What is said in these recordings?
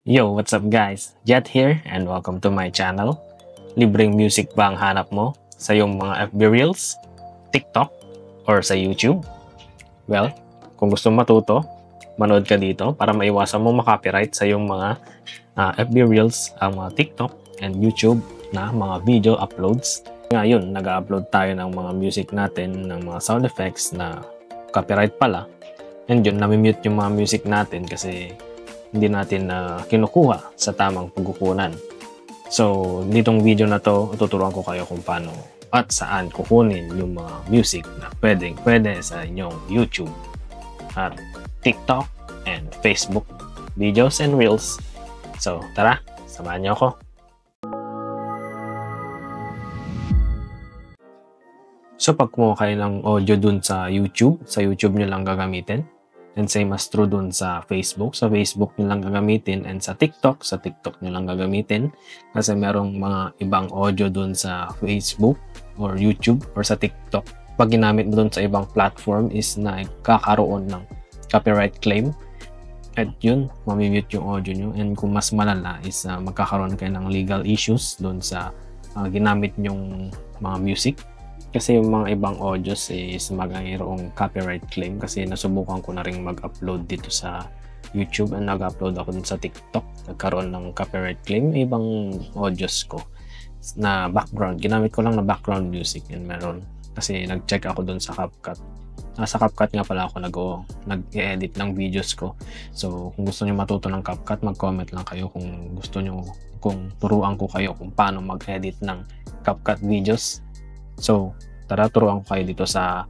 Yo, what's up guys? Jet here and welcome to my channel. Libreng music ba ang hanap mo sa iyong mga FB Reels, TikTok, or sa YouTube? Well, kung gusto matuto, manood ka dito para maiwasan mo makopyright sa iyong mga FB Reels, ang mga TikTok and YouTube na mga video uploads. Ngayon, nag-upload tayo ng mga music natin, ng mga sound effects na copyright pala. And yun, nami-mute yung mga music natin kasi hindi natin kinukuha sa tamang pagkukunan. So, ditong video na to, tuturuan ko kayo kung paano at saan kukunin yung mga music na pwede sa inyong YouTube at TikTok and Facebook videos and Reels. So, tara, samahan niyo ako. So, pag kumuha kayo ng audio dun sa YouTube nyo lang gagamitin. And same as true dun sa Facebook nyo lang gagamitin. And sa TikTok nyo lang gagamitin. Kasi merong mga ibang audio dun sa Facebook or YouTube or sa TikTok. Pag ginamit mo dun sa ibang platform is na kakaroon ng copyright claim. At yun, mamimute yung audio nyo. And kung mas malala is magkakaroon kayo ng legal issues dun sa ginamit nyong mga music. Kasi yung mga ibang audios is magkakaroong copyright claim kasi nasubukan ko na rin mag-upload dito sa YouTube and nag-upload ako dun sa TikTok. Nagkaroon ng copyright claim ibang audios ko na background. Ginamit ko lang na background music and meron. Kasi nag-check ako dun sa CapCut. Sa CapCut nga pala ako nag-edit ng videos ko. So kung gusto niyo matuto ng CapCut, mag-comment lang kayo kung gusto niyo, kung turuan ko kayo kung paano mag-edit ng CapCut videos. So, tara, turuan ko kayo dito sa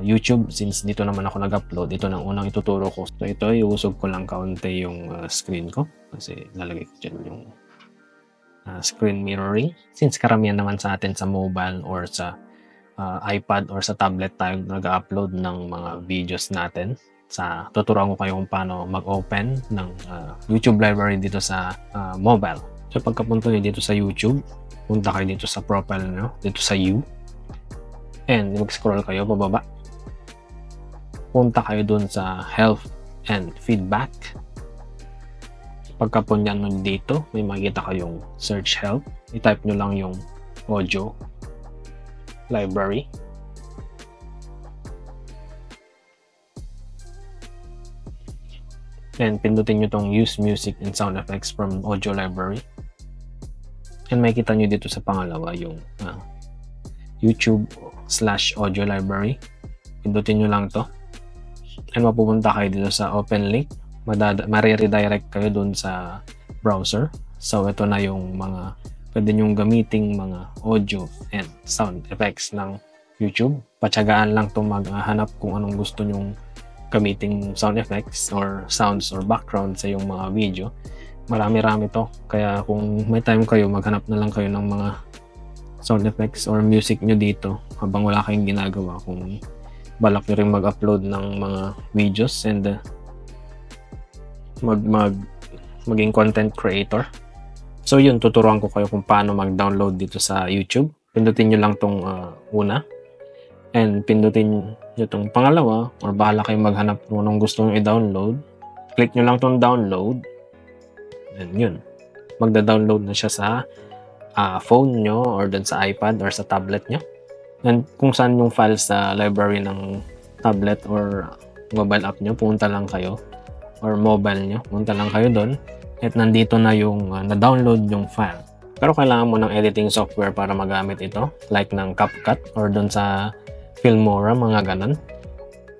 YouTube since dito naman ako nag-upload. Ito na unang ituturo ko. So, ito, iusog ko lang kaunti yung screen ko kasi lalagay ko dyan yung screen mirroring. Since karamihan naman sa atin sa mobile or sa iPad or sa tablet tayo nag-upload ng mga videos natin. Tuturuan ko kayo kung paano mag-open ng YouTube library dito sa mobile. So, pagkapunta nyo dito sa YouTube, punta kayo dito sa profile nyo, dito sa You. And mag-scroll kayo pababa. Punta kayo dun sa Health and Feedback. Pagkapunta nyo dito, may makikita kayong Search Help. I-type nyo lang yung audio library. And pindutin nyo tong Use Music and Sound Effects from Audio Library. And makikita nyo dito sa pangalawa yung YouTube/audio library. Pindutin nyo lang to. And mapupunta kayo dito sa open link. Mariredirect kayo dun sa browser. So ito na yung mga pwede nyong gamiting mga audio and sound effects ng YouTube. Patsagaan lang to maghanap kung anong gusto nyong gamiting sound effects or sounds or background sa yung mga video. Marami-rami to. Kaya kung may time kayo, maghanap na lang kayo ng mga sound effects or music nyo dito habang wala kayong ginagawa. Kung balak nyo rin mag-upload ng mga videos and maging content creator. So yun, tuturuan ko kayo kung paano mag-download dito sa YouTube. Pindutin nyo lang tong una. And pindutin nyo tong pangalawa or bahala kayong maghanap kung anong gusto nyo i-download. Click nyo lang tong download. And yun, magda-download na siya sa phone nyo or dun sa iPad or sa tablet nyo. And kung saan yung files sa library ng tablet or mobile app nyo, punta lang kayo or mobile nyo, punta lang kayo dun at nandito na yung na-download yung file. Pero kailangan mo ng editing software para magamit ito, like ng CapCut or dun sa Filmora, mga ganun.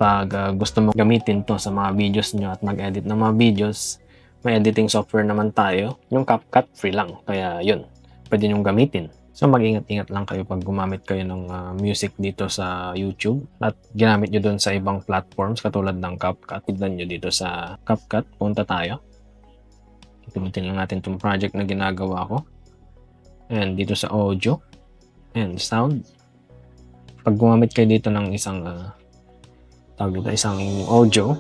Pag gusto mo gamitin to sa mga videos nyo at mag-edit ng mga videos, may editing software naman tayo. Yung CapCut, free lang. Kaya yun, pwede nyong gamitin. So mag-ingat-ingat lang kayo pag gumamit kayo ng music dito sa YouTube. At ginamit nyo dun sa ibang platforms katulad ng CapCut. Tignan nyo dito sa CapCut. Punta tayo. Pinutin lang natin itong project na ginagawa ko. And dito sa audio and sound. Pag gumamit kayo dito ng isang isang audio,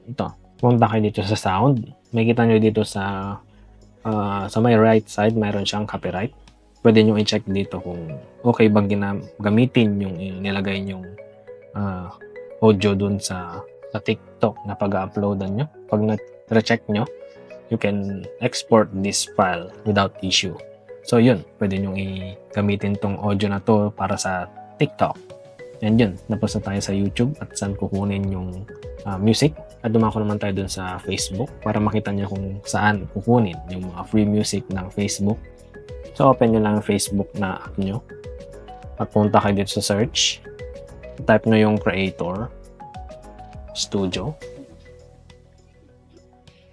ito. Punta kayo dito sa sound. Makikita nyo dito sa may right side, mayroon siyang copyright. Pwede nyo i-check dito kung okay bang gamitin yung nilagay nyong audio dun sa TikTok na pag-uploadan nyo. Pag recheck nyo, you can export this file without issue. So yun, pwede nyo i-gamitin tong audio na to para sa TikTok. And yun, napos na tayo sa YouTube at saan kukunin yung music. At dumako naman tayo dun sa Facebook para makita nyo kung saan kukunin yung mga free music ng Facebook. So open nyo lang yung Facebook na app nyo. Pagpunta kayo dito sa search, type nyo yung Creator Studio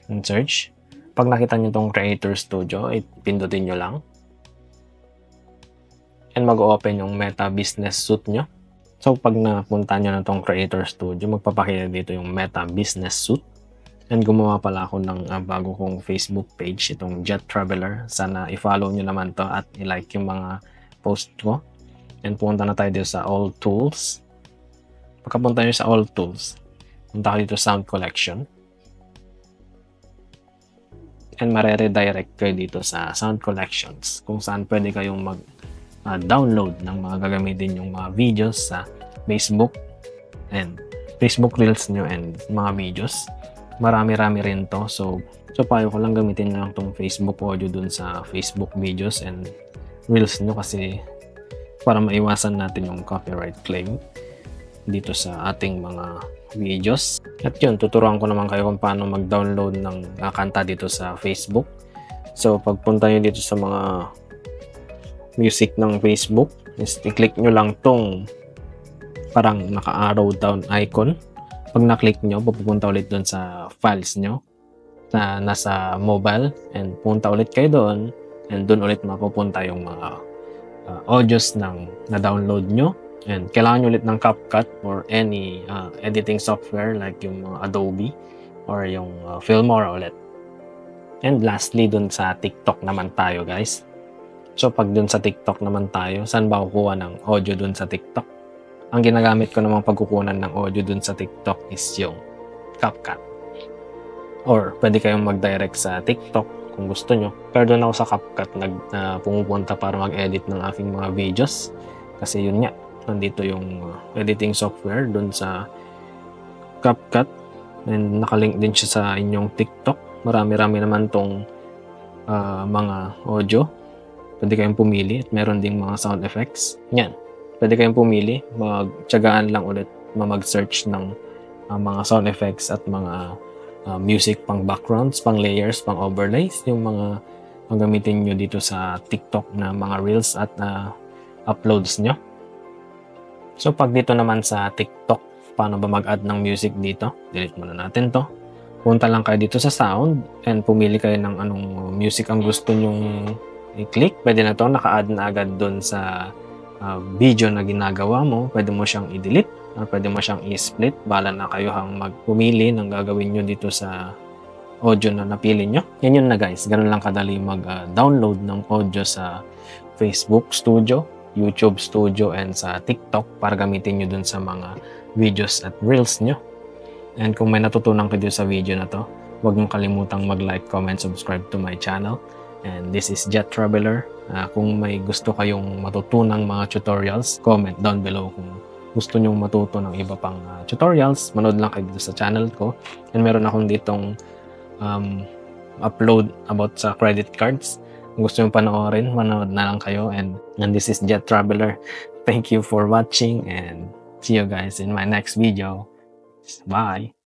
and search. Pag nakita nyo itong Creator Studio, pindutin nyo lang. And mag-open yung Meta Business Suite nyo. So, pag napunta nyo na itong Creator Studio, magpapakita dito yung Meta Business Suite. And gumawa pala ako ng bago kong Facebook page, itong Jet Traveler. Sana i-follow nyo naman to at i-like yung mga post ko. And punta na tayo dito sa All Tools. Pagkapunta nyo sa All Tools, punta ka dito Sound Collection. And mare-redirect kayo dito sa Sound Collections kung saan pwede kayong mag-download ng mga gagamitin yung mga videos sa Facebook and Facebook Reels nyo and mga videos. Marami-rami rin to. So payo ko lang gamitin nyo lang tong Facebook audio dun sa Facebook videos and Reels nyo kasi para maiwasan natin yung copyright claim dito sa ating mga videos. At yun, tuturuan ko naman kayo kung paano mag-download ng kanta dito sa Facebook. So, pagpunta nyo dito sa mga music ng Facebook, i-click nyo lang tong parang naka-arrow down icon. Pag na-click nyo, pupunta ulit doon sa files nyo na nasa mobile and punta ulit kayo doon and doon ulit mapupunta yung mga audios ng na-download nyo. And kailangan nyo ulit ng CapCut or any editing software like yung Adobe or yung Filmora ulit. And lastly, dun sa TikTok naman tayo guys. So pag dun sa TikTok naman tayo, saan ba kukuha ng audio dun sa TikTok? Ang ginagamit ko namang pagkukunan ng audio dun sa TikTok is yung CapCut. Or pwede kayong mag-direct sa TikTok kung gusto nyo. Pero dun ako sa CapCut pumupunta para mag-edit ng aking mga videos. Kasi yun nga, nandito yung editing software dun sa CapCut and nakalink din siya sa inyong TikTok. Marami-rami naman tong mga audio. Pwede kayong pumili at meron ding mga sound effects. Yan. Pwede kayong pumili. Magtiyagaan lang ulit mag-search ng mga sound effects at mga music pang backgrounds, pang layers, pang overlays. Yung mga gamitin nyo dito sa TikTok na mga reels at uploads nyo. So, pag dito naman sa TikTok, paano ba mag-add ng music dito? Delete muna natin to. Punta lang kayo dito sa sound and pumili kayo ng anong music ang gusto nyong i-click. Pwede na to, naka-add na agad dun sa video na ginagawa mo. Pwede mo siyang i-delete or pwede mo siyang i-split. Bala na kayo hang magpumili ng gagawin nyo dito sa audio na napili nyo. Yan yun na guys. Ganun lang kadali mag-download ng audio sa Facebook Studio, YouTube Studio, and sa TikTok para gamitin nyo dun sa mga videos at reels nyo. And kung may natutunan kayo sa video na to, huwag mong kalimutang mag-like, comment, subscribe to my channel. And this is Jet Traveler. Kung may gusto kayong matutunang mga tutorials, comment down below kung gusto nyong matuto ng iba pang tutorials. Manood lang kayo dito sa channel ko. And meron akong ditong upload about sa credit cards. Kung gusto nyo panoorin, manood na lang kayo. And this is Jet Traveler. Thank you for watching and see you guys in my next video. Bye!